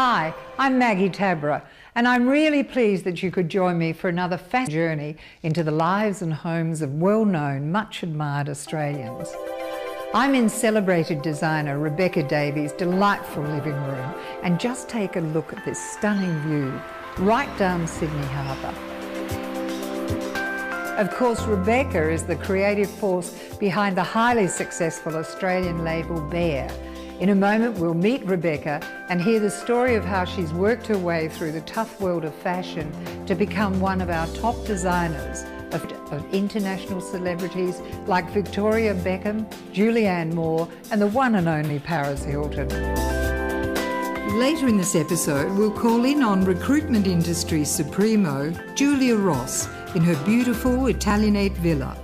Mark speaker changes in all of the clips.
Speaker 1: Hi, I'm Maggie Tabra, and I'm really pleased that you could join me for another fascinating journey into the lives and homes of well-known, much-admired Australians. I'm in celebrated designer Rebecca Davies' delightful living room, and just take a look at this stunning view right down Sydney Harbour. Of course, Rebecca is the creative force behind the highly successful Australian label Bear. In a moment, we'll meet Rebecca and hear the story of how she's worked her way through the tough world of fashion to become one of our top designers of international celebrities like Victoria Beckham, Julianne Moore, and the one and only Paris Hilton. Later in this episode, we'll call in on recruitment industry supremo Julia Ross in her beautiful Italianate villa.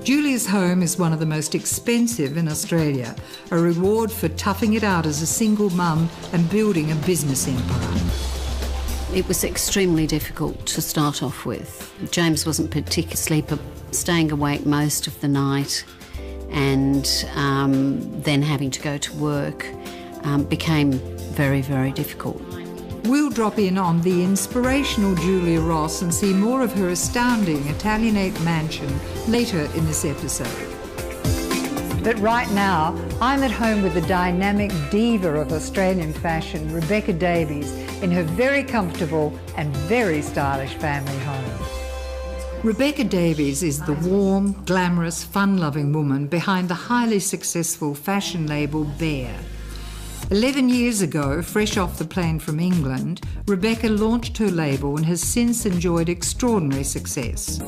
Speaker 1: Julia's home is one of the most expensive in Australia, a reward for toughing it out as a single mum and building a business empire.
Speaker 2: It was extremely difficult to start off with. James wasn't particularly sleeper, staying awake most of the night, and then having to go to work became very, very difficult.
Speaker 1: We'll drop in on the inspirational Julia Ross and see more of her astounding Italianate mansion later in this episode. But right now, I'm at home with the dynamic diva of Australian fashion, Rebecca Davies, in her very comfortable and very stylish family home. Rebecca Davies is the warm, glamorous, fun-loving woman behind the highly successful fashion label Bear. 11 years ago, fresh off the plane from England, Rebecca launched her label and has since enjoyed extraordinary success.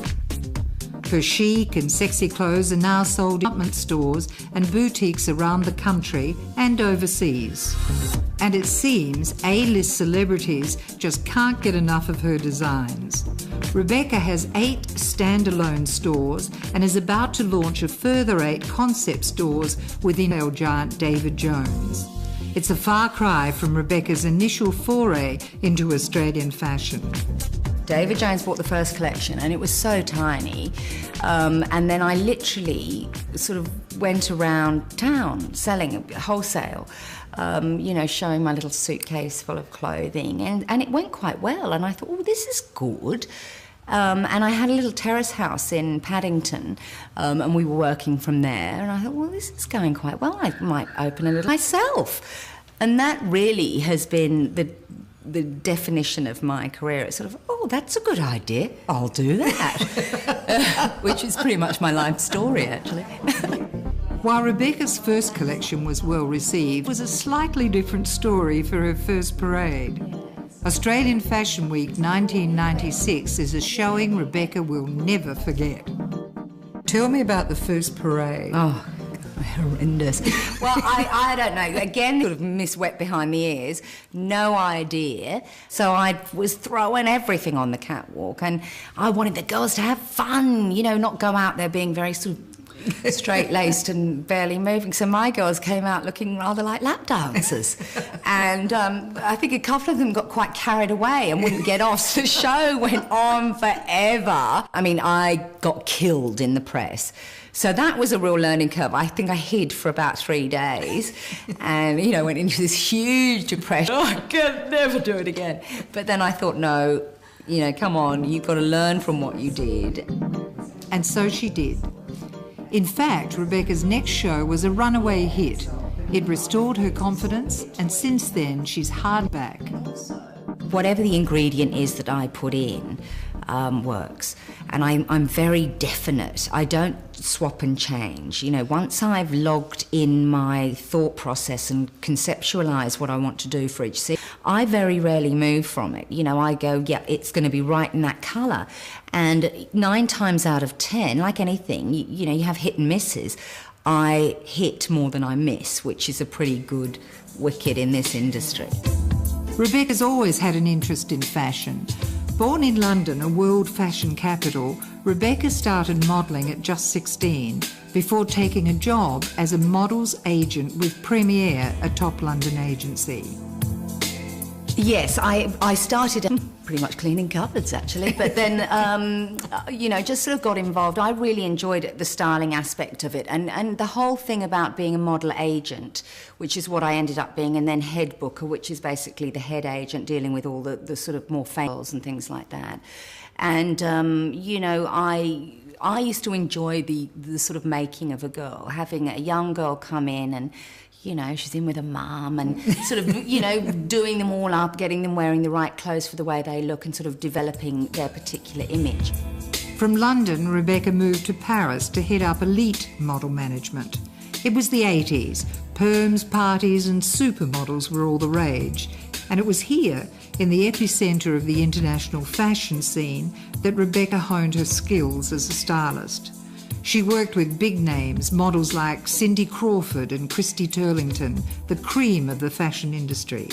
Speaker 1: Her chic and sexy clothes are now sold in department stores and boutiques around the country and overseas. And it seems A-list celebrities just can't get enough of her designs. Rebecca has 8 standalone stores and is about to launch a further 8 concept stores within our giant David Jones. It's a far cry from Rebecca's initial foray into Australian fashion.
Speaker 3: David Jones bought the first collection and it was so tiny, and then I literally sort of went around town selling wholesale, showing my little suitcase full of clothing, and it went quite well, and I thought, oh, this is good. And I had a little terrace house in Paddington, and we were working from there, and I thought, well, this is going quite well. I might open a little myself. And that really has been the definition of my career. It's sort of, oh, that's a good idea, I'll do that, which is pretty much my life story, actually.
Speaker 1: While Rebecca's first collection was well received, it was a slightly different story for her first parade. Australian Fashion Week 1996 is a showing Rebecca will never forget. Tell me about the first parade.
Speaker 3: Oh, horrendous. Well, I don't know. Again, sort of Miss Wet behind the ears, no idea. So I was throwing everything on the catwalk, and I wanted the girls to have fun, not go out there being very sort of straight-laced and barely moving. So my girls came out looking rather like lap dancers. And I think a couple of them got quite carried away and wouldn't get off. So the show went on forever. I mean, I got killed in the press. So that was a real learning curve. I think I hid for about 3 days and, went into this huge depression. Oh, I can never do it again. But then I thought, no, come on, you've got to learn from what you did.
Speaker 1: And so she did. In fact, Rebecca's next show was a runaway hit. It restored her confidence, and since then, she's hard back.
Speaker 3: Whatever the ingredient is that I put in works, and I'm very definite. I don't swap and change. Once I've logged in my thought process and conceptualised what I want to do for each scene, I very rarely move from it. I go, yeah, it's going to be right in that colour. And 9 times out of 10, like anything, you have hit and misses. I hit more than I miss, which is a pretty good wicket in this industry.
Speaker 1: Rebecca's always had an interest in fashion. Born in London, a world fashion capital, Rebecca started modelling at just 16 before taking a job as a model's agent with Premiere, a top London agency.
Speaker 3: Yes, I started pretty much cleaning cupboards, actually, but then, you know, just sort of got involved. I really enjoyed the styling aspect of it, and the whole thing about being a model agent, which is what I ended up being, and then head booker, which is basically the head agent dealing with all the sort of more famous and things like that. And, you know, I used to enjoy the sort of making of a girl, having a young girl come in and, you know, she's in with a mum and sort of, you know, doing them all up, getting them wearing the right clothes for the way they look and sort of developing their particular image.
Speaker 1: From London, Rebecca moved to Paris to head up elite model management. It was the 80s. Perms, parties and supermodels were all the rage. And it was here, in the epicentre of the international fashion scene, that Rebecca honed her skills as a stylist. She worked with big names, models like Cindy Crawford and Christy Turlington, the cream of the fashion industry.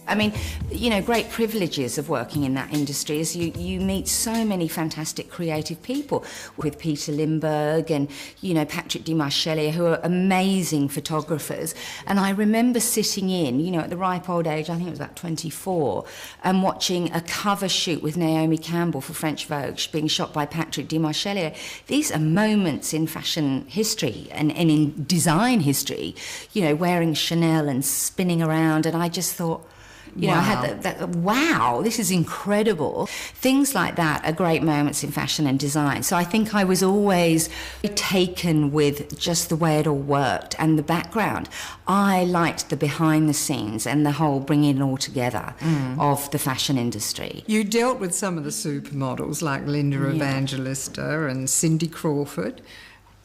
Speaker 3: I mean, you know, great privileges of working in that industry is you meet so many fantastic creative people, with Peter Lindbergh and, you know, Patrick Demarchelier, who are amazing photographers. And I remember sitting in, you know, at the ripe old age, I think it was about 24, and watching a cover shoot with Naomi Campbell for French Vogue being shot by Patrick Demarchelier. These are moments in fashion history and in design history, you know, wearing Chanel and spinning around, and I just thought, you know, I had that, wow, this is incredible. Things like that are great moments in fashion and design. So I think I was always taken with just the way it all worked and the background. I liked the behind the scenes and the whole bringing it all together of the fashion industry.
Speaker 1: You dealt with some of the supermodels like Linda Evangelista and Cindy Crawford.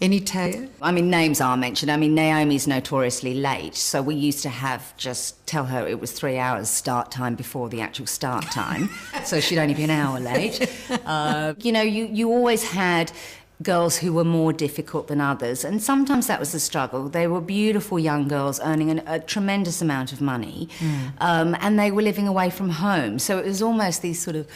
Speaker 1: Any tale?
Speaker 3: I mean, names are mentioned. I mean, Naomi's notoriously late, so we used to have just tell her it was 3 hours start time before the actual start time, so she'd only be an hour late. You know, you always had girls who were more difficult than others, and sometimes that was the struggle. They were beautiful young girls earning a tremendous amount of money, and they were living away from home, so it was almost these sort of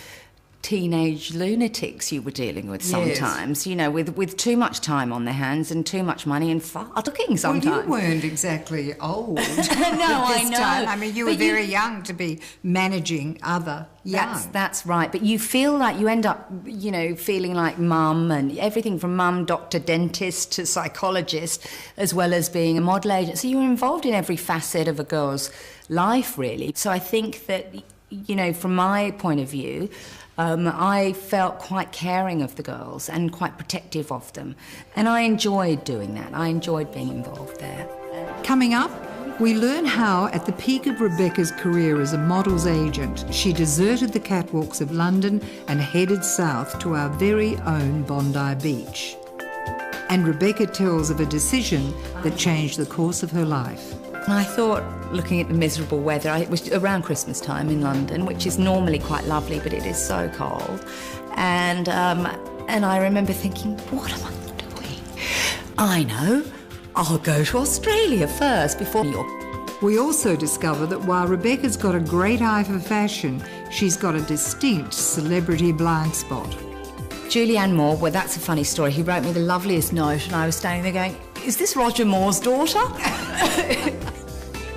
Speaker 3: teenage lunatics you were dealing with sometimes, you know, with too much time on their hands and too much money and looking sometimes.
Speaker 1: Well, you weren't exactly old.
Speaker 3: No, I know.
Speaker 1: Time. I mean, you were very young to be managing other young.
Speaker 3: That's right. But you feel like you end up, you know, feeling like mum and everything from mum, doctor, dentist to psychologist, as well as being a model agent. So you were involved in every facet of a girl's life, really. So I think that, you know, from my point of view, I felt quite caring of the girls and quite protective of them. And I enjoyed doing that. I enjoyed being involved there.
Speaker 1: Coming up, we learn how, at the peak of Rebecca's career as a model's agent, she deserted the catwalks of London and headed south to our very own Bondi Beach. And Rebecca tells of a decision that changed the course of her life.
Speaker 3: And I thought, looking at the miserable weather, it was around Christmas time in London, which is normally quite lovely, but it is so cold. And I remember thinking, what am I doing? I know, I'll go to Australia first before New York.
Speaker 1: We also discover that while Rebecca's got a great eye for fashion, she's got a distinct celebrity blind spot.
Speaker 3: Julianne Moore, well, that's a funny story. He wrote me the loveliest note, and I was standing there going, is this Roger Moore's daughter?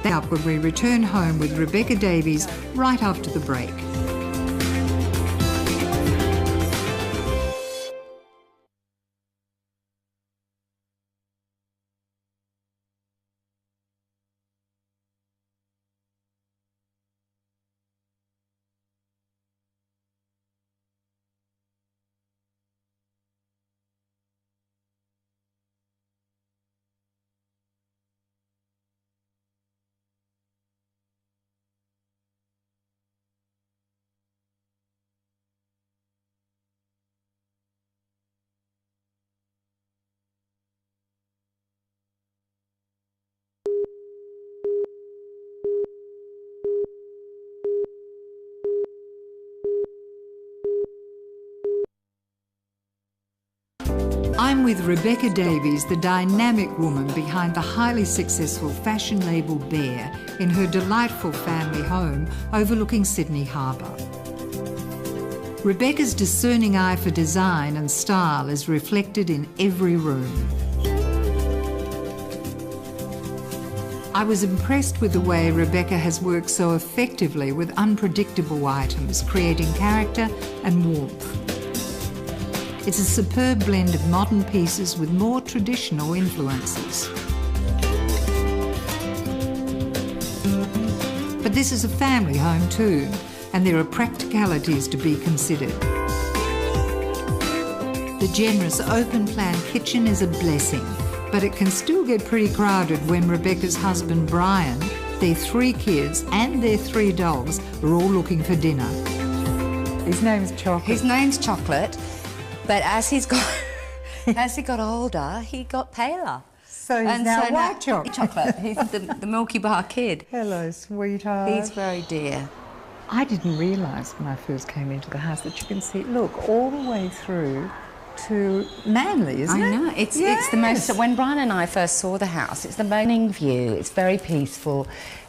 Speaker 1: Up when we return home with Rebecca Davies right after the break. I'm with Rebecca Davies, the dynamic woman behind the highly successful fashion label Bear, in her delightful family home overlooking Sydney Harbour. Rebecca's discerning eye for design and style is reflected in every room. I was impressed with the way Rebecca has worked so effectively with unpredictable items, creating character and warmth. It's a superb blend of modern pieces with more traditional influences. But this is a family home too, and there are practicalities to be considered. The generous open-plan kitchen is a blessing, but it can still get pretty crowded when Rebecca's husband Brian, their 3 kids and their 3 dogs are all looking for dinner. His name's Chocolate.
Speaker 3: His name's Chocolate, but as he got older, he got paler.
Speaker 1: So he's now white
Speaker 3: chocolate. He's the Milky Bar kid.
Speaker 1: Hello, sweetheart.
Speaker 3: He's very dear.
Speaker 1: I didn't realise when I first came into the house that you can see, look, all the way through to Manly, isn't it?
Speaker 3: I know. It's the most... When Brian and I first saw the house, it's the morning view. It's very peaceful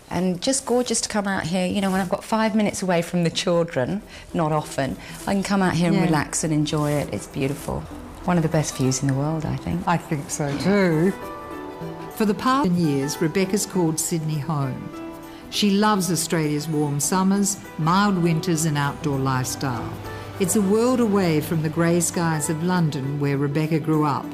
Speaker 3: and just gorgeous to come out here. You know, when I've got 5 minutes away from the children, not often, I can come out here and relax and enjoy it. It's beautiful. One of the best views in the world, I think.
Speaker 1: I think so too. For the past years, Rebecca's called Sydney home. She loves Australia's warm summers, mild winters and outdoor lifestyle. It's a world away from the grey skies of London where Rebecca grew up.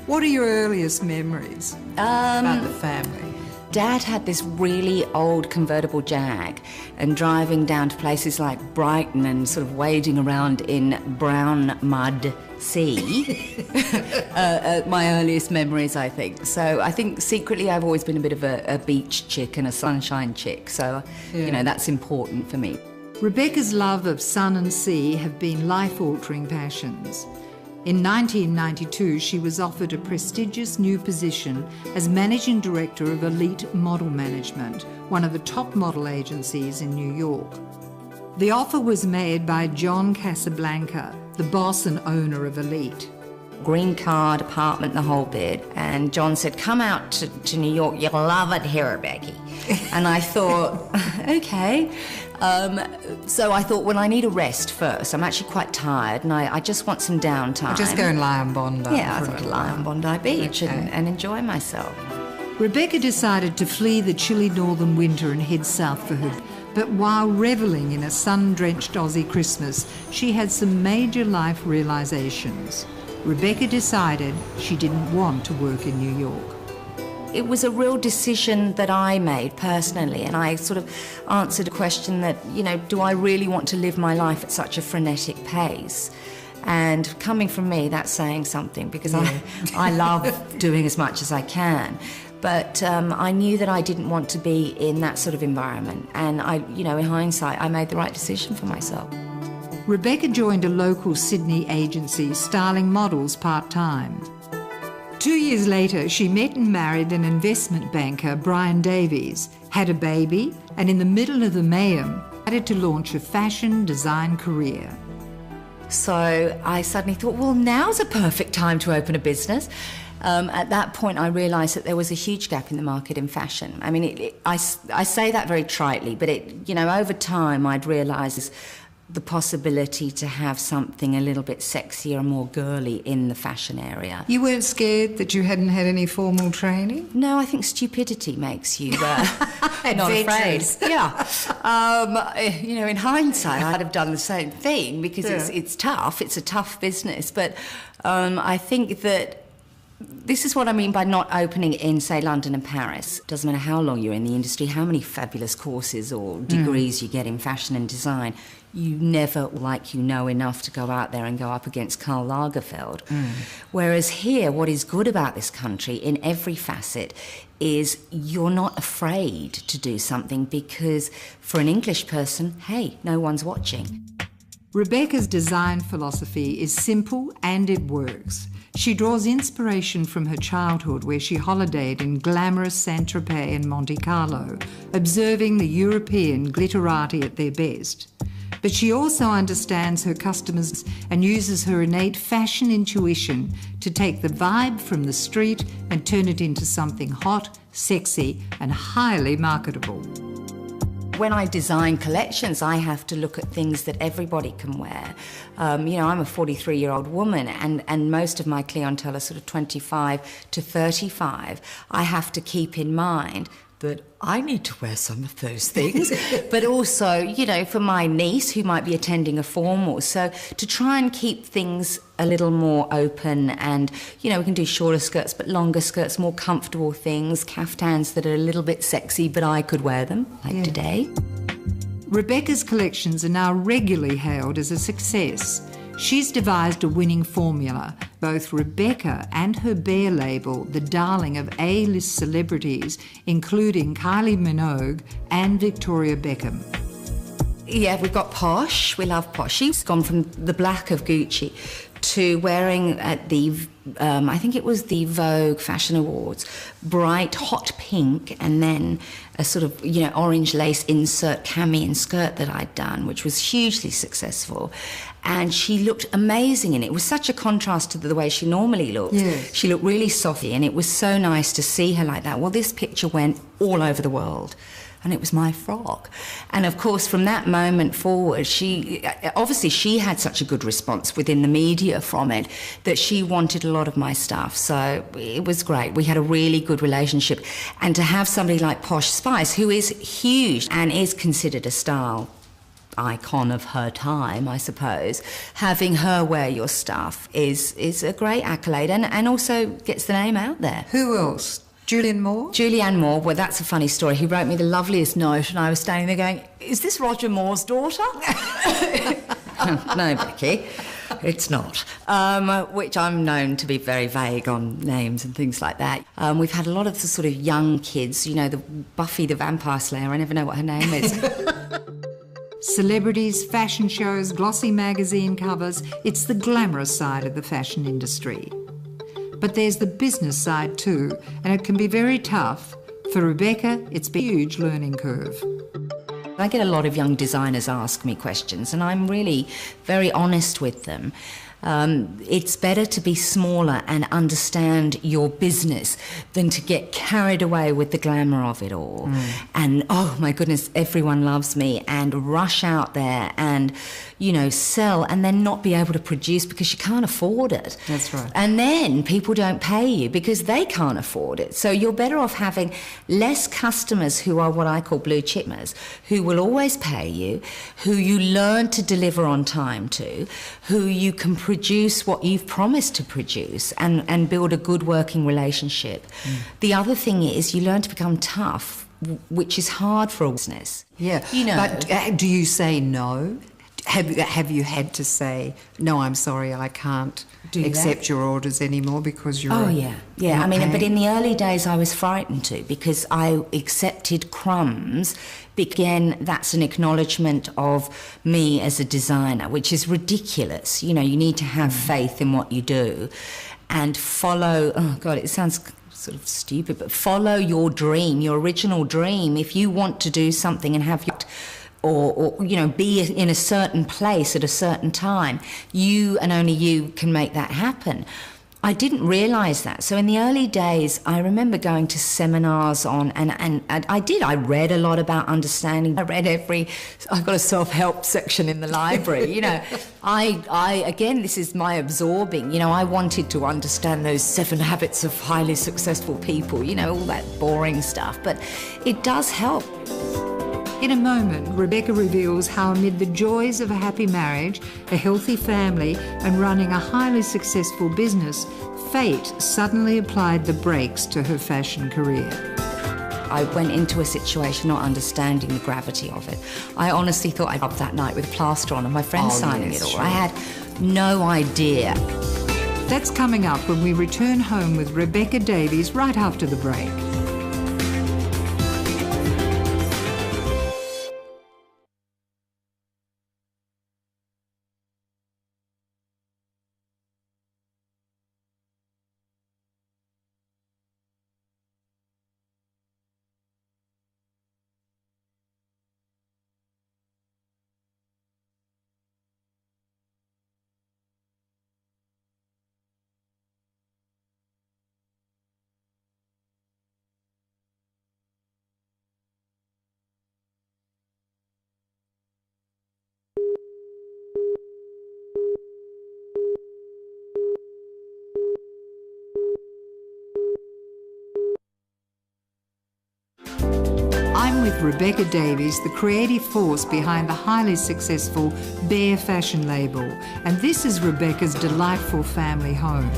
Speaker 1: What are your earliest memories about the family?
Speaker 3: Dad had this really old convertible Jag, and driving down to places like Brighton and sort of wading around in brown mud sea. My earliest memories, I think. So I think secretly I've always been a bit of a beach chick and a sunshine chick, so you know, that's important for me.
Speaker 1: Rebecca's love of sun and sea have been life-altering passions. In 1992, she was offered a prestigious new position as Managing Director of Elite Model Management, one of the top model agencies in New York. The offer was made by John Casablanca, the boss and owner of Elite.
Speaker 3: Green card, apartment, the whole bit. And John said, come out to New York, you'll love it here, Becky. And I thought, okay. So I thought, well, I need a rest first. I'm actually quite tired and I just want some downtime.
Speaker 1: Just go and lie on Bondi.
Speaker 3: Yeah, I thought I'd lie on Bondi Beach and enjoy myself.
Speaker 1: Rebecca decided to flee the chilly northern winter and head south for her. But while revelling in a sun-drenched Aussie Christmas, she had some major life realisations. Rebecca decided she didn't want to work in New York.
Speaker 3: It was a real decision that I made personally, and I sort of answered a question that, you know, do I really want to live my life at such a frenetic pace? And coming from me, that's saying something, because I love doing as much as I can. But I knew that I didn't want to be in that sort of environment. And you know, in hindsight, I made the right decision for myself.
Speaker 1: Rebecca joined a local Sydney agency styling models part-time. 2 years later, she met and married an investment banker, Brian Davies, had a baby, and in the middle of the mayhem, decided to launch a fashion design career.
Speaker 3: So I suddenly thought, well, now's a perfect time to open a business. At that point, I realised that there was a huge gap in the market in fashion. I mean, I say that very tritely, but you know, over time, I'd realised the possibility to have something a little bit sexier and more girly in the fashion area.
Speaker 1: You weren't scared that you hadn't had any formal training?
Speaker 3: No, I think stupidity makes you not afraid. Yeah. You know, in hindsight, I'd have done the same thing because it's tough. It's a tough business. But I think that this is what I mean by not opening in, say, London and Paris. Doesn't matter how long you're in the industry, how many fabulous courses or degrees you get in fashion and design, you never know enough to go out there and go up against Karl Lagerfeld. Whereas here, what is good about this country in every facet is you're not afraid to do something because for an English person, hey, no one's watching.
Speaker 1: Rebecca's design philosophy is simple and it works. She draws inspiration from her childhood where she holidayed in glamorous Saint-Tropez and Monte Carlo, observing the European glitterati at their best. But she also understands her customers and uses her innate fashion intuition to take the vibe from the street and turn it into something hot, sexy, and highly marketable.
Speaker 3: When I design collections, I have to look at things that everybody can wear. You know, I'm a 43-year-old woman, and most of my clientele are sort of 25 to 35. I have to keep in mind that I need to wear some of those things. But also, you know, for my niece who might be attending a formal, so to try and keep things a little more open, and, you know, we can do shorter skirts but longer skirts, more comfortable things, caftans that are a little bit sexy but I could wear them, like today.
Speaker 1: Rebecca's collections are now regularly hailed as a success. She's devised a winning formula. Both Rebecca and her Bear label, the darling of A-list celebrities, including Kylie Minogue and Victoria Beckham.
Speaker 3: Yeah, we've got Posh. We love Posh. She's gone from the black of Gucci to wearing at the, I think it was the Vogue Fashion Awards, bright hot pink, and then a sort of, you know, orange lace insert cami and skirt that I'd done, which was hugely successful. And she looked amazing in it. It was such a contrast to the way she normally looked.
Speaker 1: Yes.
Speaker 3: She looked really softy, and it was so nice to see her like that. Well, this picture went all over the world, and it was my frock. And of course, from that moment forward, she had such a good response within the media from it that she wanted a lot of my stuff. So it was great. We had a really good relationship. And to have somebody like Posh Spice, who is huge and is considered a style icon of her time, I suppose, having her wear your stuff is a great accolade, and also gets the name out there.
Speaker 1: Who else? Julianne Moore?
Speaker 3: Julianne Moore, well, that's a funny story. He wrote me the loveliest note, and I was standing there going, is this Roger Moore's daughter? No, Becky, it's not. Which I'm known to be very vague on names and things like that. We've had a lot of the sort of young kids, you know, the Buffy the Vampire Slayer, I never know what her name is.
Speaker 1: Celebrities, fashion shows, glossy magazine covers, it's the glamorous side of the fashion industry. But there's the business side too, and it can be very tough. For Rebecca, it's been a huge learning curve.
Speaker 3: I get a lot of young designers ask me questions, and I'm really very honest with them. It's better to be smaller and understand your business than to get carried away with the glamour of it all. And, oh my goodness, everyone loves me, and rush out there and, you know, sell and then not be able to produce because you can't afford it.
Speaker 1: That's right.
Speaker 3: And then people don't pay you because they can't afford it. So you're better off having less customers who are what I call blue chippers, who will always pay you, who you learn to deliver on time to, who you can produce what you've promised to produce, and build a good working relationship. The other thing is you learn to become tough, which is hard for a business.
Speaker 1: Yeah,
Speaker 3: you know.
Speaker 1: But do you say no? Have you had to say, no, I'm sorry, I can't accept your orders anymore because you're...
Speaker 3: Oh, yeah. I mean,
Speaker 1: paying?
Speaker 3: but in the early days I was frightened to, because I accepted crumbs. Again, that's an acknowledgement of me as a designer, which is ridiculous. You know, you need to have faith in what you do and follow... Oh, God, it sounds sort of stupid, but follow your dream, your original dream. If you want to do something and have your... Or, you know, be in a certain place at a certain time, you and only you can make that happen. I didn't realise that. So in the early days, I remember going to seminars on, and I read a lot about understanding. I've got a self-help section in the library, you know. Again, this is my absorbing, you know, I wanted to understand those 7 habits of highly successful people, you know, all that boring stuff, but it does help.
Speaker 1: In a moment, Rebecca reveals how amid the joys of a happy marriage, a healthy family, and running a highly successful business, fate suddenly applied the brakes to her fashion career.
Speaker 3: I went into a situation not understanding the gravity of it. I honestly thought I'd up that night with a plaster on and my friend signing it all.
Speaker 1: Sure.
Speaker 3: I had no idea.
Speaker 1: That's coming up when we return home with Rebecca Davies right after the break. of Rebecca Davies, the creative force behind the highly successful Bear fashion label, and this is Rebecca's delightful family home.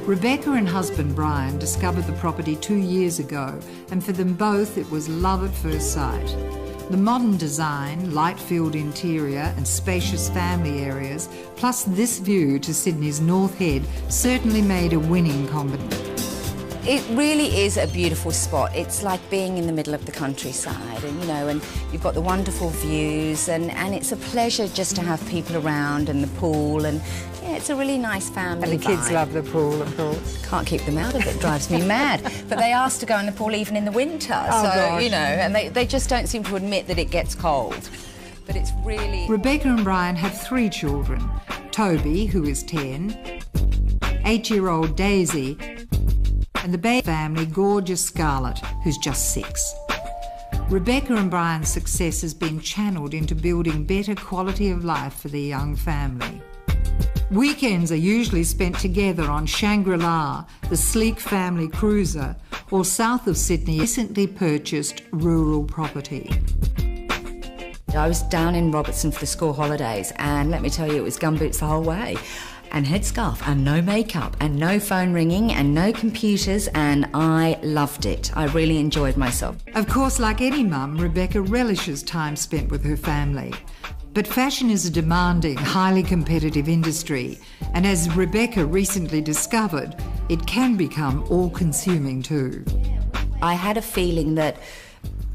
Speaker 1: Rebecca and husband Brian discovered the property 2 years ago, and for them both it was love at first sight. The modern design, light-filled interior and spacious family areas, plus this view to Sydney's North Head, certainly made a winning combination.
Speaker 3: It really is a beautiful spot. It's like being in the middle of the countryside, and you know, and you've got the wonderful views, and it's a pleasure just to have people around, and the pool, and yeah, it's a really nice family
Speaker 1: And the kids
Speaker 3: vibe.
Speaker 1: love the pool, of course.
Speaker 3: Can't keep them out of it, drives me mad. But they ask to go in the pool even in the winter,
Speaker 1: Oh,
Speaker 3: so,
Speaker 1: gosh.
Speaker 3: you know, and they just don't seem to admit that it gets cold. But it's really...
Speaker 1: Rebecca and Brian have 3 children. Toby, who is 10, 8-year-old Daisy, and the baby family, gorgeous Scarlett, who's just 6. Rebecca and Brian's success has been channelled into building better quality of life for their young family. Weekends are usually spent together on Shangri-La, the sleek family cruiser, or south of Sydney, recently purchased rural property.
Speaker 3: I was down in Robertson for the school holidays, and let me tell you, it was gumboots the whole way. And headscarf, and no makeup, and no phone ringing, and no computers, and I loved it. I really enjoyed myself.
Speaker 1: Of course, like any mum, Rebecca relishes time spent with her family. But fashion is a demanding, highly competitive industry, and as Rebecca recently discovered, it can become all-consuming too.
Speaker 3: I had a feeling that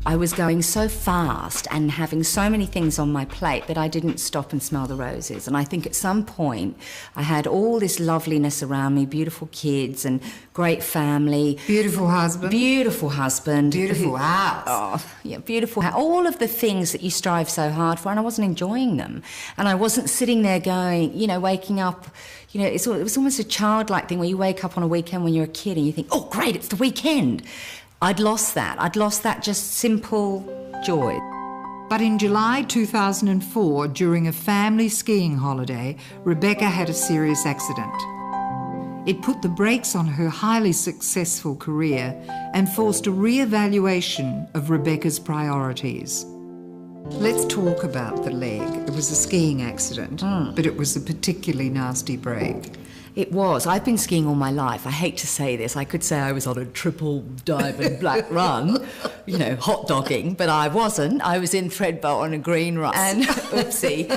Speaker 3: I was going so fast and having so many things on my plate that I didn't stop and smell the roses. And I think at some point I had all this loveliness around me, beautiful kids and great family.
Speaker 1: Beautiful husband.
Speaker 3: Beautiful husband.
Speaker 1: Beautiful house.
Speaker 3: Oh, yeah, beautiful house. All of the things that you strive so hard for, and I wasn't enjoying them. And I wasn't sitting there going, you know, waking up, you know, it was almost a childlike thing where you wake up on a weekend when you're a kid and you think, oh, great, it's the weekend. I'd lost that. I'd lost that just simple joy.
Speaker 1: But in July 2004, during a family skiing holiday, Rebecca had a serious accident. It put the brakes on her highly successful career and forced a re-evaluation of Rebecca's priorities. Let's talk about the leg. It was a skiing accident, but it was a particularly nasty break.
Speaker 3: It was. I've been skiing all my life. I hate to say this. I could say I was on a triple diamond black run, you know, hot dogging, but I wasn't. I was in Threadbolt on a green run. And oopsie.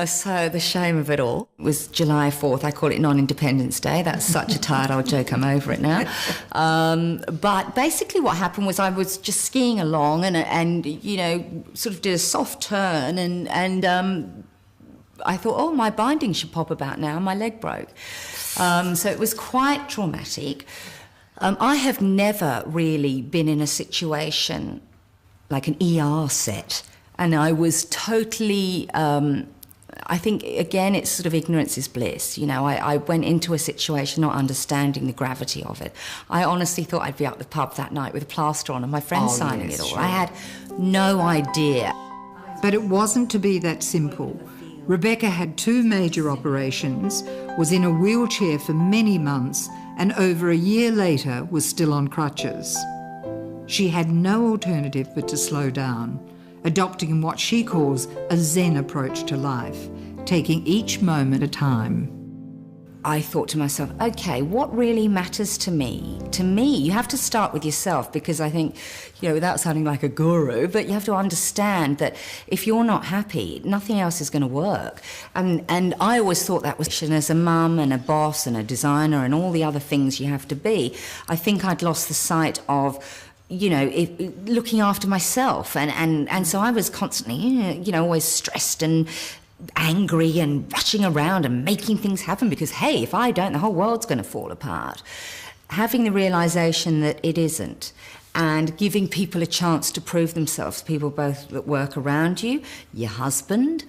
Speaker 3: So the shame of it all was July 4th. I call it Non-Independence Day. That's such a tired old joke. I'm over it now. But basically what happened was I was just skiing along and you know, sort of did a soft turn and I thought, oh, my binding should pop about now. My leg broke. So it was quite traumatic. I have never really been in a situation like an ER set. And I was totally, I think, again, it's sort of ignorance is bliss. You know, I went into a situation not understanding the gravity of it. I honestly thought I'd be up the pub that night with a plaster on and my friend signing it all.
Speaker 1: Sure.
Speaker 3: I had no idea.
Speaker 1: But it wasn't to be that simple. Rebecca had 2 major operations, was in a wheelchair for many months, and over a year later was still on crutches. She had no alternative but to slow down, adopting what she calls a Zen approach to life, taking each moment at a time.
Speaker 3: I thought to myself, okay, what really matters to me? To me, you have to start with yourself, because I think, you know, without sounding like a guru, but you have to understand that if you're not happy, nothing else is going to work. And I always thought that was, and as a mum and a boss and a designer and all the other things you have to be, I think I'd lost the sight of, you know, looking after myself. And so I was constantly, you know, always stressed and angry and rushing around and making things happen because, hey, if I don't, the whole world's going to fall apart. Having the realisation that it isn't, and giving people a chance to prove themselves, people both that work around you, your husband,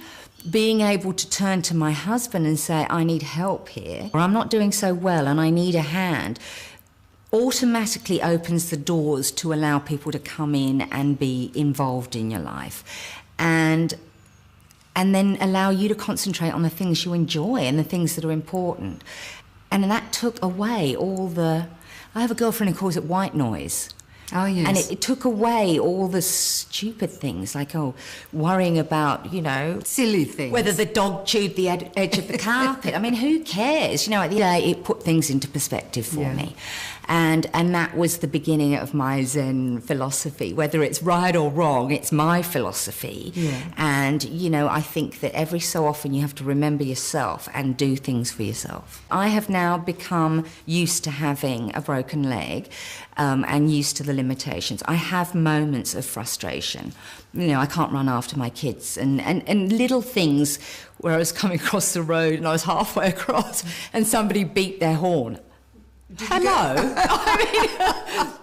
Speaker 3: being able to turn to my husband and say, I need help here, or I'm not doing so well and I need a hand, automatically opens the doors to allow people to come in and be involved in your life. And then allow you to concentrate on the things you enjoy and the things that are important. And that took away all the... I have a girlfriend who calls it white noise.
Speaker 1: Oh, yes.
Speaker 3: And it took away all the stupid things, like, worrying about,
Speaker 1: silly things.
Speaker 3: Whether the dog chewed the edge of the carpet. I mean, who cares? At the day, it put things into perspective for me. And that was the beginning of my Zen philosophy. Whether it's right or wrong, it's my philosophy.
Speaker 1: Yeah.
Speaker 3: And, I think that every so often you have to remember yourself and do things for yourself. I have now become used to having a broken leg and used to the limitations. I have moments of frustration. I can't run after my kids and little things where I was coming across the road and I was halfway across and somebody beat their horn. Hello.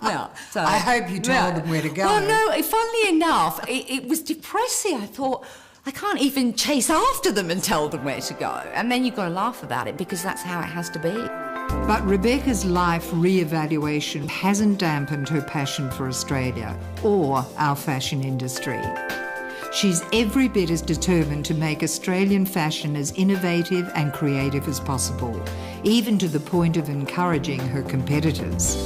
Speaker 3: No. So,
Speaker 1: I hope you told them where to go.
Speaker 3: Well, no, funnily enough, it was depressing. I thought, I can't even chase after them and tell them where to go. And then you've got to laugh about it because that's how it has to be.
Speaker 1: But Rebecca's life re-evaluation hasn't dampened her passion for Australia or our fashion industry. She's every bit as determined to make Australian fashion as innovative and creative as possible, even to the point of encouraging her competitors.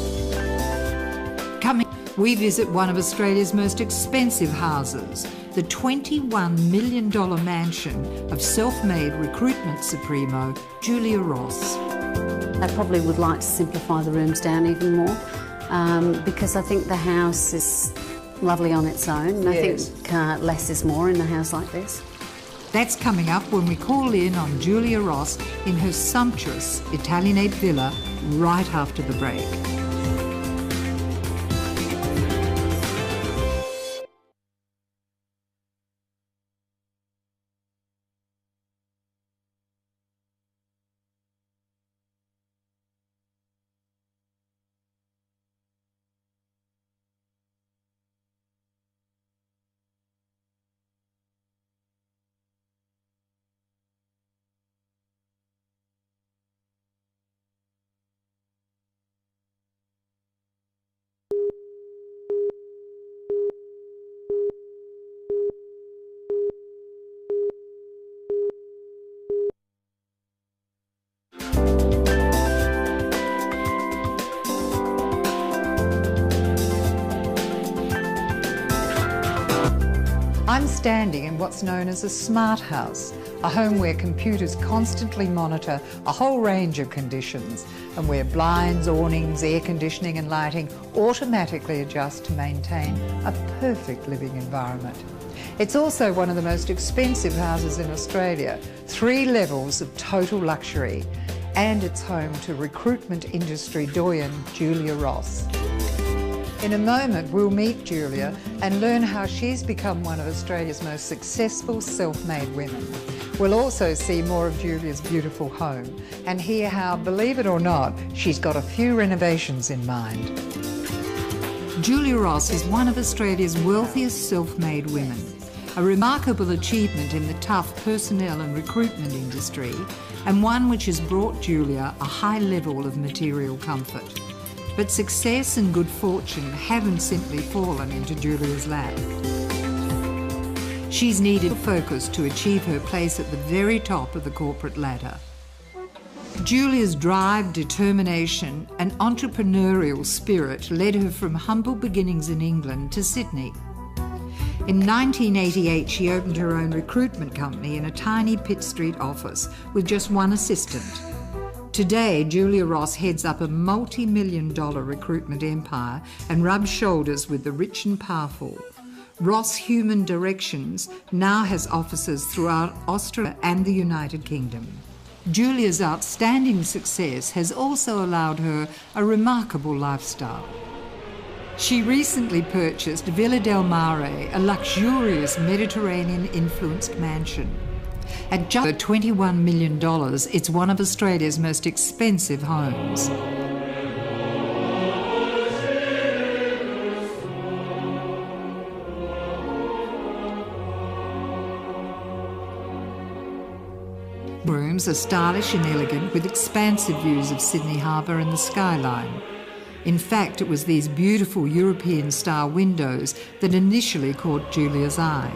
Speaker 1: Coming, we visit one of Australia's most expensive houses, the $21 million mansion of self-made recruitment supremo Julia Ross.
Speaker 2: I probably would like to simplify the rooms down even more because I think the house is lovely on its own. I think less is more in a house like this.
Speaker 1: That's coming up when we call in on Julia Ross in her sumptuous Italianate villa right after the break. I'm standing in what's known as a smart house, a home where computers constantly monitor a whole range of conditions and where blinds, awnings, air conditioning and lighting automatically adjust to maintain a perfect living environment. It's also one of the most expensive houses in Australia, 3 levels of total luxury, and it's home to recruitment industry doyen Julia Ross. In a moment, we'll meet Julia and learn how she's become one of Australia's most successful self-made women. We'll also see more of Julia's beautiful home and hear how, believe it or not, she's got a few renovations in mind. Julia Ross is one of Australia's wealthiest self-made women, a remarkable achievement in the tough personnel and recruitment industry, and one which has brought Julia a high level of material comfort. But success and good fortune haven't simply fallen into Julia's lap. She's needed focus to achieve her place at the very top of the corporate ladder. Julia's drive, determination and entrepreneurial spirit led her from humble beginnings in England to Sydney. In 1988, she opened her own recruitment company in a tiny Pitt Street office with just one assistant. Today, Julia Ross heads up a multi-million-dollar recruitment empire and rubs shoulders with the rich and powerful. Ross Human Directions now has offices throughout Austria and the United Kingdom. Julia's outstanding success has also allowed her a remarkable lifestyle. She recently purchased Villa del Mare, a luxurious Mediterranean-influenced mansion. At just $21 million, it's one of Australia's most expensive homes. Rooms are stylish and elegant with expansive views of Sydney Harbour and the skyline. In fact, it was these beautiful European-style windows that initially caught Julia's eye.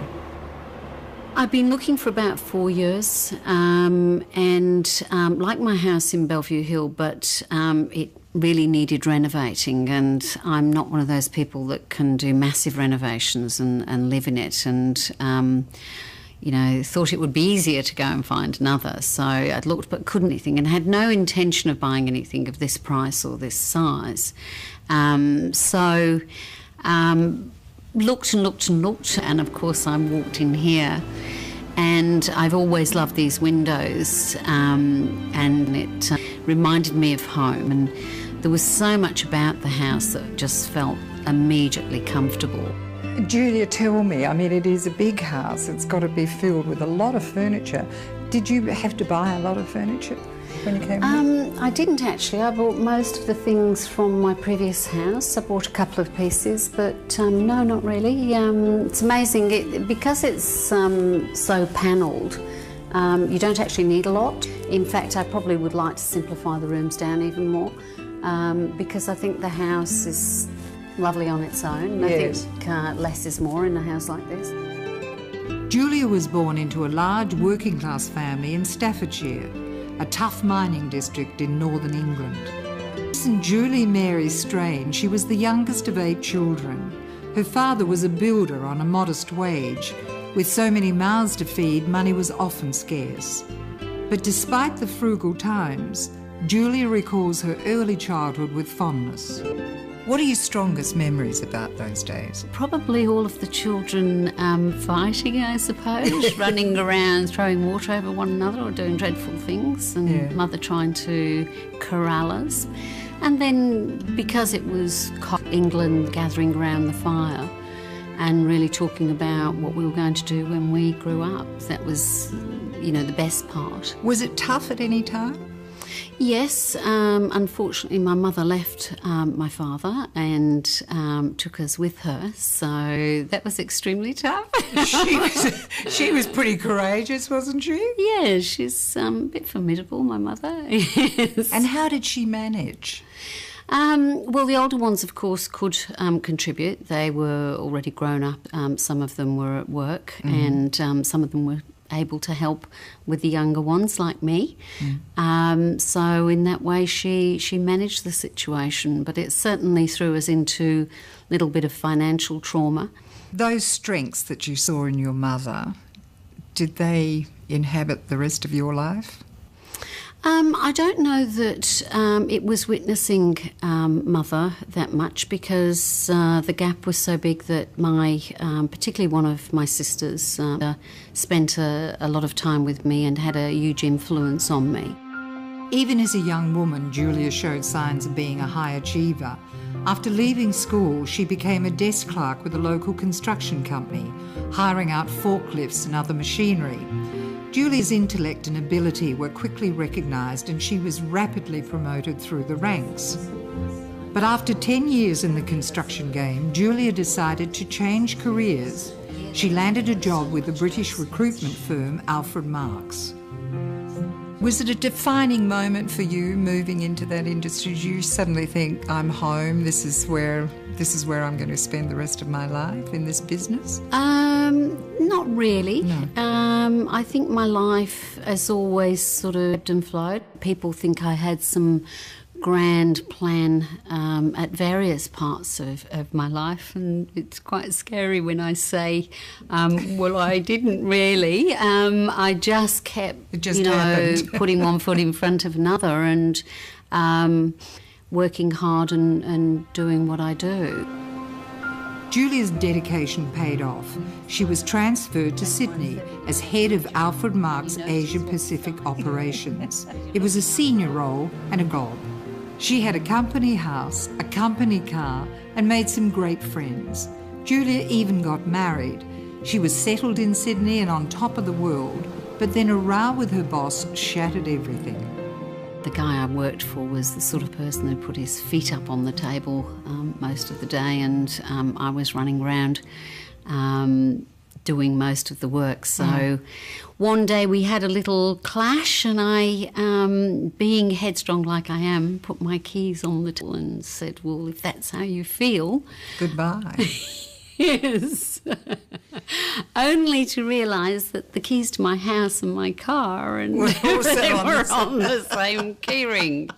Speaker 2: I've been looking for about 4 years and like my house in Bellevue Hill, but it really needed renovating, and I'm not one of those people that can do massive renovations and live in it, and thought it would be easier to go and find another. So I'd looked but couldn't anything, and had no intention of buying anything of this price or this size. Looked and looked and looked, and of course I walked in here. And I've always loved these windows, and it reminded me of home. And there was so much about the house that just felt immediately comfortable.
Speaker 1: Julia, tell me, I mean, it is a big house. It's got to be filled with a lot of furniture. Did you have to buy a lot of furniture when you came here?
Speaker 2: I didn't actually. I bought most of the things from my previous house. I bought a couple of pieces, but no, not really. It's amazing, because it's so panelled, you don't actually need a lot. In fact, I probably would like to simplify the rooms down even more, because I think the house is lovely on its own.
Speaker 1: Yes.
Speaker 2: I think less is more in a house like this.
Speaker 1: Julia was born into a large working class family in Staffordshire, a tough mining district in northern England. And Julie Mary Strange, she was the youngest of 8 children. Her father was a builder on a modest wage. With so many mouths to feed, money was often scarce. But despite the frugal times, Julia recalls her early childhood with fondness. What are your strongest memories about those days?
Speaker 2: Probably all of the children fighting, I suppose, running around, throwing water over one another or doing dreadful things, and Mother trying to corral us. And then, because it was England gathering around the fire and really talking about what we were going to do when we grew up, that was, the best part.
Speaker 1: Was it tough at any time?
Speaker 2: Yes, unfortunately my mother left my father and took us with her, so that was extremely tough.
Speaker 1: She was pretty courageous, wasn't she?
Speaker 2: Yeah, she's a bit formidable, my mother. Yes.
Speaker 1: And how did she manage?
Speaker 2: Well, the older ones, of course, could contribute. They were already grown up. Some of them were at work, and some of them were able to help with the younger ones, like me. So in that way, she managed the situation, but it certainly threw us into a little bit of financial trauma.
Speaker 1: Those strengths that you saw in your mother, did they inhabit the rest of your life?
Speaker 2: I don't know that it was witnessing Mother that much, because the gap was so big that particularly one of my sisters spent a lot of time with me and had a huge influence on me.
Speaker 1: Even as a young woman, Julia showed signs of being a high achiever. After leaving school, she became a desk clerk with a local construction company, hiring out forklifts and other machinery. Julia's intellect and ability were quickly recognised, and she was rapidly promoted through the ranks. But after 10 years in the construction game, Julia decided to change careers. She landed a job with the British recruitment firm Alfred Marks. Was it a defining moment for you moving into that industry? Did you suddenly think, I'm home, this is where I'm going to spend the rest of my life, in this business?
Speaker 2: Not really.
Speaker 1: No.
Speaker 2: I think my life has always sort of ebbed and flowed. People think I had some grand plan at various parts of my life, and it's quite scary when I say, well, I didn't really. I just kept, putting one foot in front of another and working hard and doing what I do.
Speaker 1: Julia's dedication paid off. She was transferred to Sydney as head of Alfred Marks Asia Pacific operations. It was a senior role and a goal. She had a company house, a company car, and made some great friends. Julia even got married. She was settled in Sydney and on top of the world, but then a row with her boss shattered everything.
Speaker 2: The guy I worked for was the sort of person who put his feet up on the table most of the day, and I was running around doing most of the work. So one day we had a little clash, and I, being headstrong like I am, put my keys on the table and said, well, if that's how you feel...
Speaker 1: Goodbye.
Speaker 2: Yes. Only to realise that the keys to my house and my car and they were on the same keyring.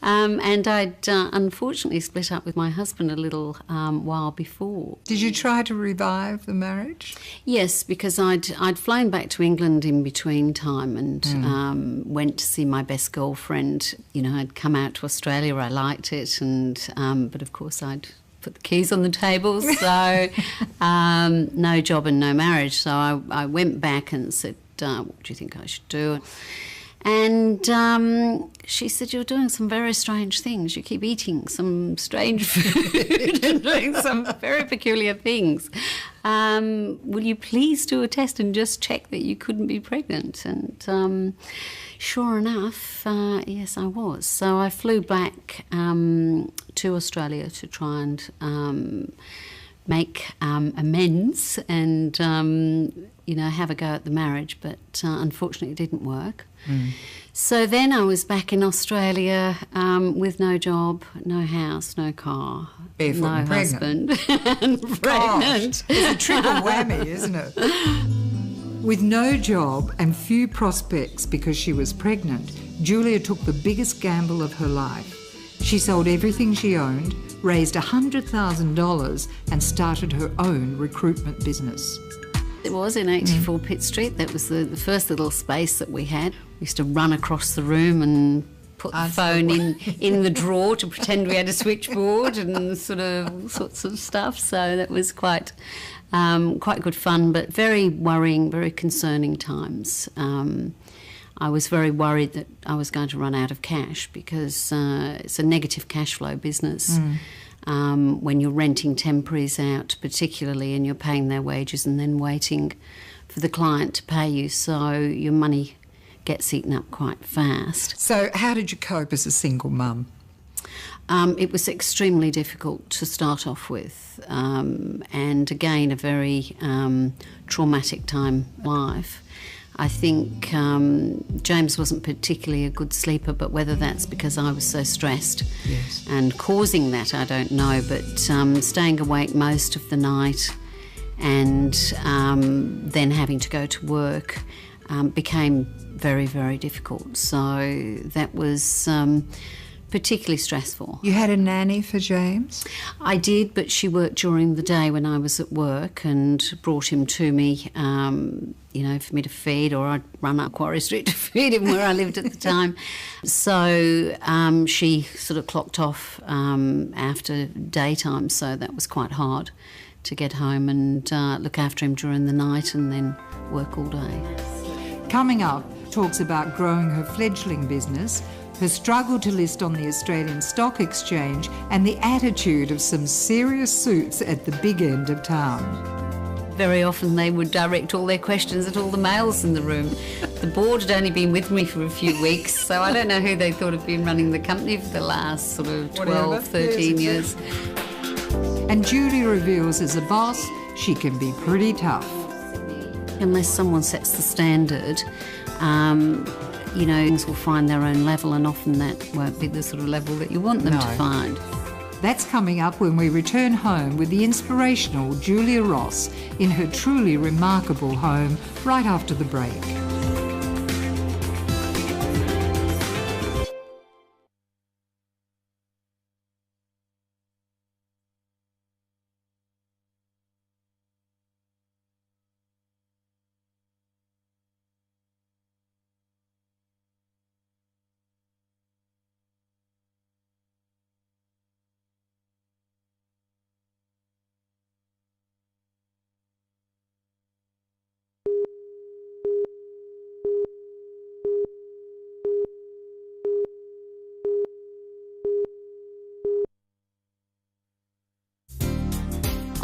Speaker 2: And I'd unfortunately split up with my husband a little while before.
Speaker 1: Did you try to revive the marriage?
Speaker 2: Yes, because I'd flown back to England in between time and went to see my best girlfriend. You know, I'd come out to Australia, I liked it, and but of course I'd put the keys on the table, so no job and no marriage. So I went back and said, what do you think I should do? And she said, you're doing some very strange things. You keep eating some strange food and doing some very peculiar things. Will you please do a test and just check that you couldn't be pregnant? And sure enough, yes, I was. So I flew back to Australia to try and make amends and, have a go at the marriage, but unfortunately it didn't work. So then I was back in Australia with no job, no house, no car,
Speaker 1: barefoot
Speaker 2: no
Speaker 1: and
Speaker 2: husband, and pregnant.
Speaker 1: Gosh, it's a triple whammy, isn't it? With no job and few prospects because she was pregnant, Julia took the biggest gamble of her life. She sold everything she owned, raised $100,000 and started her own recruitment business.
Speaker 2: It was in 84 Pitt Street. That was the first little space that we had. We used to run across the room and put the phone in the drawer to pretend we had a switchboard and sorts of stuff. So that was quite good fun, but very worrying, very concerning times. I was very worried that I was going to run out of cash because it's a negative cash flow business. When you're renting temporaries out particularly and you're paying their wages and then waiting for the client to pay you, so your money gets eaten up quite fast.
Speaker 1: So how did you cope as a single mum?
Speaker 2: It was extremely difficult to start off with, and again a very traumatic time in life. I think James wasn't particularly a good sleeper, but whether that's because I was so stressed and causing that, I don't know. But staying awake most of the night and then having to go to work became very, very difficult. So that was particularly stressful.
Speaker 1: You had a nanny for James?
Speaker 2: I did, but she worked during the day when I was at work and brought him to me, for me to feed, or I'd run up Quarry Street to feed him where I lived at the time. So she sort of clocked off after daytime, so that was quite hard to get home and look after him during the night and then work all day.
Speaker 1: Coming up, talks about growing her fledgling business, her struggle to list on the Australian Stock Exchange and the attitude of some serious suits at the big end of town.
Speaker 2: Very often they would direct all their questions at all the males in the room. The board had only been with me for a few weeks, so I don't know who they thought had been running the company for the last sort of 12, 13 years.
Speaker 1: And Julie reveals as a boss, she can be pretty tough.
Speaker 2: Unless someone sets the standard, things will find their own level, and often that won't be the sort of level that you want them to find.
Speaker 1: That's coming up when we return home with the inspirational Julia Ross in her truly remarkable home right after the break.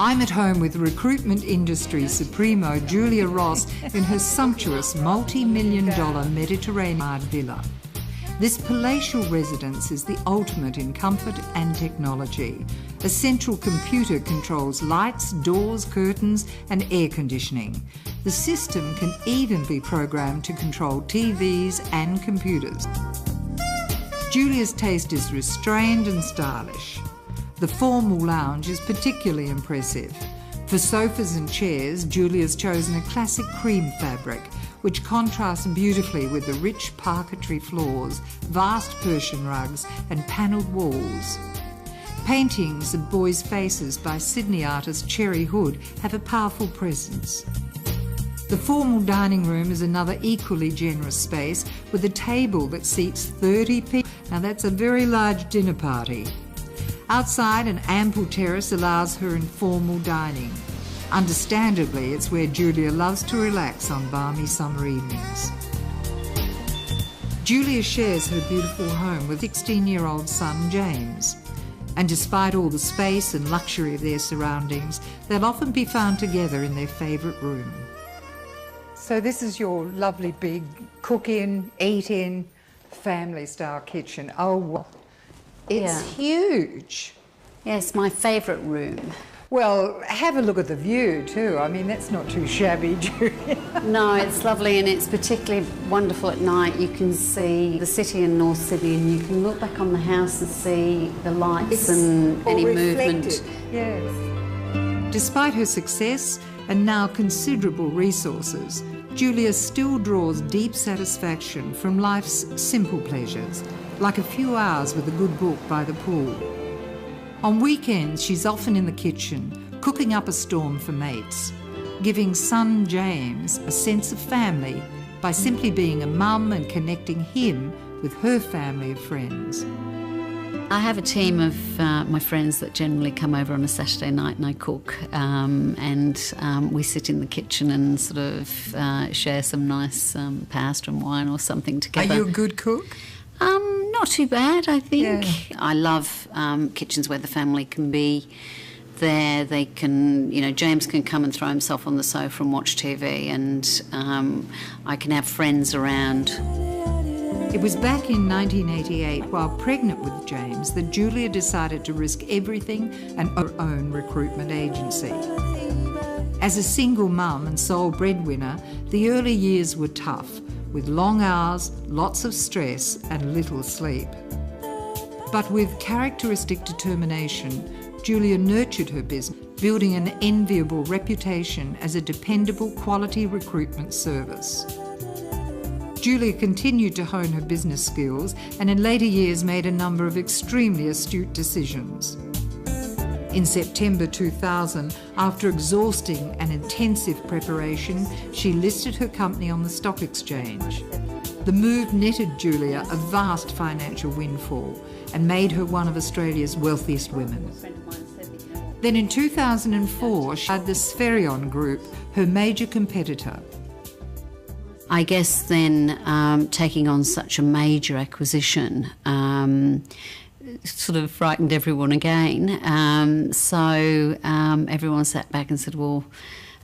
Speaker 1: I'm at home with recruitment industry supremo Julia Ross in her sumptuous multi-million-dollar Mediterranean villa. This palatial residence is the ultimate in comfort and technology. A central computer controls lights, doors, curtains and air conditioning. The system can even be programmed to control TVs and computers. Julia's taste is restrained and stylish. The formal lounge is particularly impressive. For sofas and chairs, Julia's chosen a classic cream fabric which contrasts beautifully with the rich parquetry floors, vast Persian rugs and panelled walls. Paintings of boys' faces by Sydney artist Cherry Hood have a powerful presence. The formal dining room is another equally generous space with a table that seats 30 people. Now that's a very large dinner party. Outside, an ample terrace allows her informal dining. Understandably, it's where Julia loves to relax on balmy summer evenings. Julia shares her beautiful home with 16-year-old son James. And despite all the space and luxury of their surroundings, they'll often be found together in their favourite room. So this is your lovely big cook-in, eat-in, family-style kitchen. Oh, well, it's huge.
Speaker 2: Yes, my favourite room.
Speaker 1: Well, have a look at the view too. I mean, that's not too shabby, Julia.
Speaker 2: No, it's lovely, and it's particularly wonderful at night. You can see the city in North Sydney, and you can look back on the house and see the lights and any movement.
Speaker 1: Yes. Despite her success and now considerable resources, Julia still draws deep satisfaction from life's simple pleasures, like a few hours with a good book by the pool. On weekends, she's often in the kitchen, cooking up a storm for mates, giving son James a sense of family by simply being a mum and connecting him with her family of friends.
Speaker 2: I have a team of my friends that generally come over on a Saturday night and I cook, and we sit in the kitchen and sort of share some nice pasta and wine or something together.
Speaker 1: Are you a good cook?
Speaker 2: Not too bad, I think.
Speaker 1: Yeah.
Speaker 2: I love kitchens where the family can be there. They can, James can come and throw himself on the sofa and watch TV, and I can have friends around.
Speaker 1: It was back in 1988, while pregnant with James, that Julia decided to risk everything and her own recruitment agency. As a single mum and sole breadwinner, the early years were tough, with long hours, lots of stress and little sleep. But with characteristic determination, Julia nurtured her business, building an enviable reputation as a dependable quality recruitment service. Julia continued to hone her business skills and in later years made a number of extremely astute decisions. In September 2000, after exhausting and intensive preparation, she listed her company on the stock exchange. The move netted Julia a vast financial windfall and made her one of Australia's wealthiest women. Then in 2004, she had the Spherion Group, her major competitor.
Speaker 2: I guess then taking on such a major acquisition sort of frightened everyone again. So everyone sat back and said, well,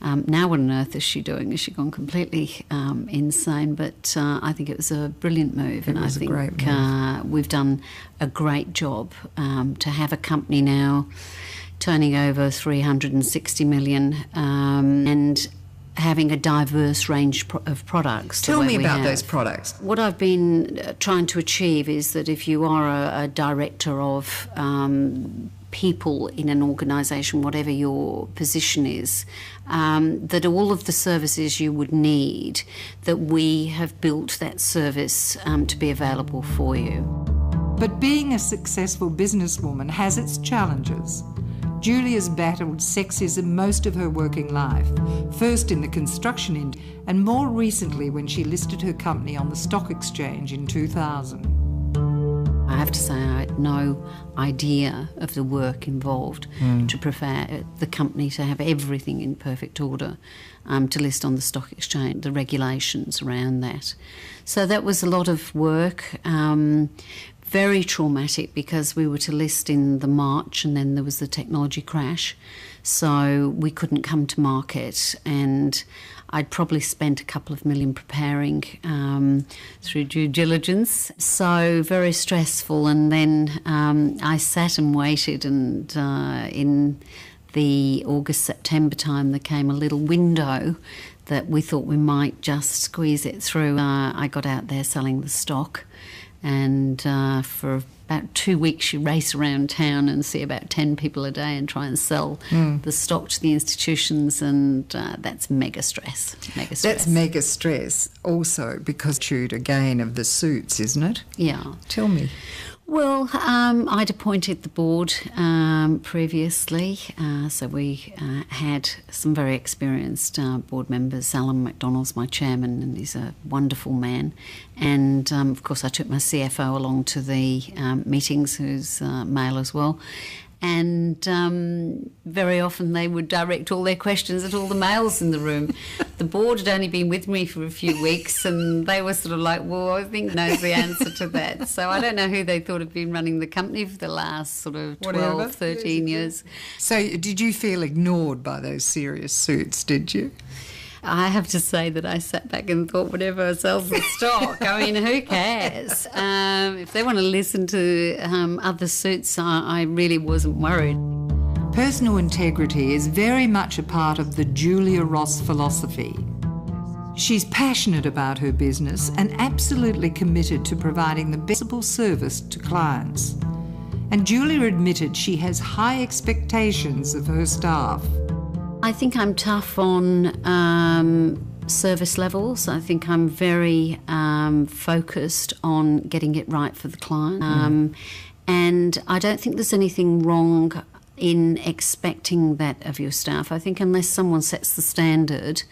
Speaker 2: now what on earth is she doing? Has she gone completely insane? But I think it was a brilliant move.
Speaker 1: And I think
Speaker 2: we've done a great job to have a company now turning over 360 million and having a diverse range of products.
Speaker 1: Tell me about those products.
Speaker 2: What I've been trying to achieve is that if you are a director of people in an organisation, whatever your position is, that all of the services you would need, that we have built that service to be available for you.
Speaker 1: But being a successful businesswoman has its challenges. Julia's battled sexism most of her working life, first in the construction industry and more recently when she listed her company on the stock exchange in 2000.
Speaker 2: I have to say I had no idea of the work involved to prepare the company to have everything in perfect order to list on the stock exchange, the regulations around that. So that was a lot of work. Very traumatic because we were to list in the March and then there was the technology crash, so we couldn't come to market, and I'd probably spent a couple of million preparing through due diligence, so very stressful. And then I sat and waited, and in the August-September time there came a little window that we thought we might just squeeze it through. I got out there selling the stock, and for about 2 weeks you race around town and see about 10 people a day and try and sell the stock to the institutions, and that's mega stress.
Speaker 1: That's mega stress also because again of the suits, isn't it?
Speaker 2: Yeah.
Speaker 1: Tell me.
Speaker 2: Well, I'd appointed the board previously, so we had some very experienced board members. Alan McDonald's my chairman, and he's a wonderful man. And, of course, I took my CFO along to the meetings, who's male as well. And very often they would direct all their questions at all the males in the room. The board had only been with me for a few weeks, and they were sort of like, well, I think knows the answer to that. So I don't know who they thought had been running the company for the last sort of 12, 13 years.
Speaker 1: So did you feel ignored by those serious suits, did you?
Speaker 2: I have to say that I sat back and thought, whatever sells the stock, I mean, who cares? If they want to listen to other suits, I really wasn't worried.
Speaker 1: Personal integrity is very much a part of the Julia Ross philosophy. She's passionate about her business and absolutely committed to providing the best possible service to clients. And Julia admitted she has high expectations of her staff.
Speaker 2: I think I'm tough on service levels. I think I'm very focused on getting it right for the client. And I don't think there's anything wrong in expecting that of your staff. I think unless someone sets the standard,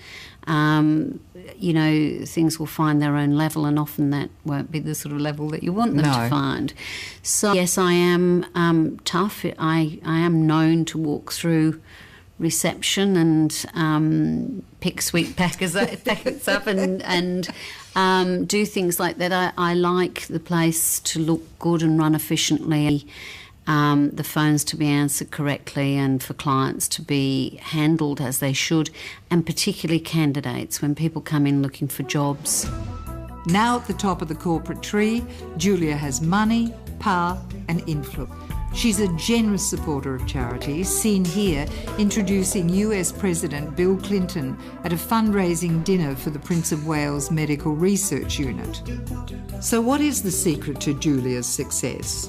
Speaker 2: you know, things will find their own level, and often that won't be the sort of level that you want them to find. So yes, I am tough. I am known to walk through reception and pick sweet packets up and do things like that. I like the place to look good and run efficiently, the phones to be answered correctly, and for clients to be handled as they should, and particularly candidates when people come in looking for jobs.
Speaker 1: Now at the top of the corporate tree, Julia has money, power and influence. She's a generous supporter of charities, seen here introducing US President Bill Clinton at a fundraising dinner for the Prince of Wales Medical Research Unit. So what is the secret to Julia's success?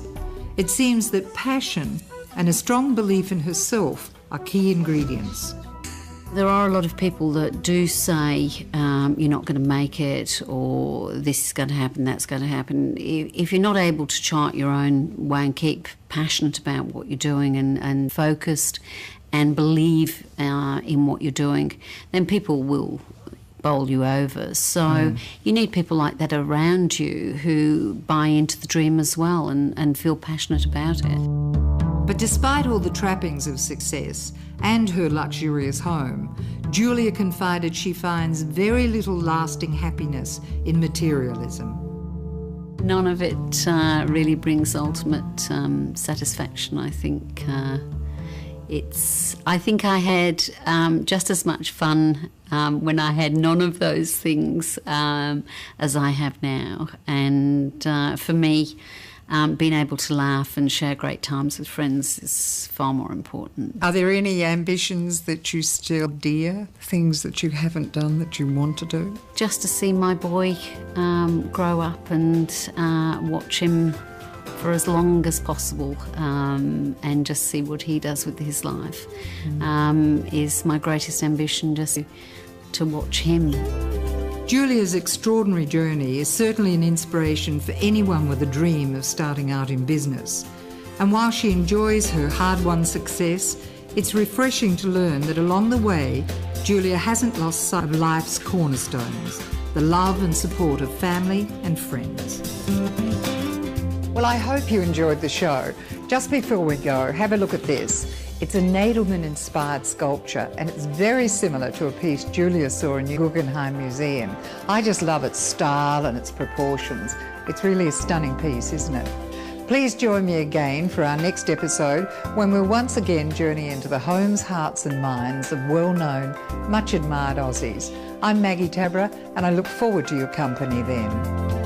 Speaker 1: It seems that passion and a strong belief in herself are key ingredients.
Speaker 2: There are a lot of people that do say you're not going to make it, or this is going to happen, that's going to happen. If you're not able to chart your own way and keep passionate about what you're doing and focused and believe in what you're doing, then people will bowl you over. So you need people like that around you who buy into the dream as well and feel passionate about it.
Speaker 1: But despite all the trappings of success and her luxurious home, Julia confided she finds very little lasting happiness in materialism.
Speaker 2: None of it really brings ultimate satisfaction, I think. I think I had just as much fun when I had none of those things as I have now. And for me, being able to laugh and share great times with friends is far more important.
Speaker 1: Are there any ambitions that you still dear, things that you haven't done that you want to do?
Speaker 2: Just to see my boy grow up and watch him for as long as possible and just see what he does with his life is my greatest ambition, just to watch him.
Speaker 1: Julia's extraordinary journey is certainly an inspiration for anyone with a dream of starting out in business. And while she enjoys her hard-won success, it's refreshing to learn that along the way, Julia hasn't lost sight of life's cornerstones, the love and support of family and friends. Well, I hope you enjoyed the show. Just before we go, have a look at this. It's a Nadelman-inspired sculpture, and it's very similar to a piece Julia saw in the Guggenheim Museum. I just love its style and its proportions. It's really a stunning piece, isn't it? Please join me again for our next episode, when we'll once again journey into the homes, hearts and minds of well-known, much-admired Aussies. I'm Maggie Tabra, and I look forward to your company then.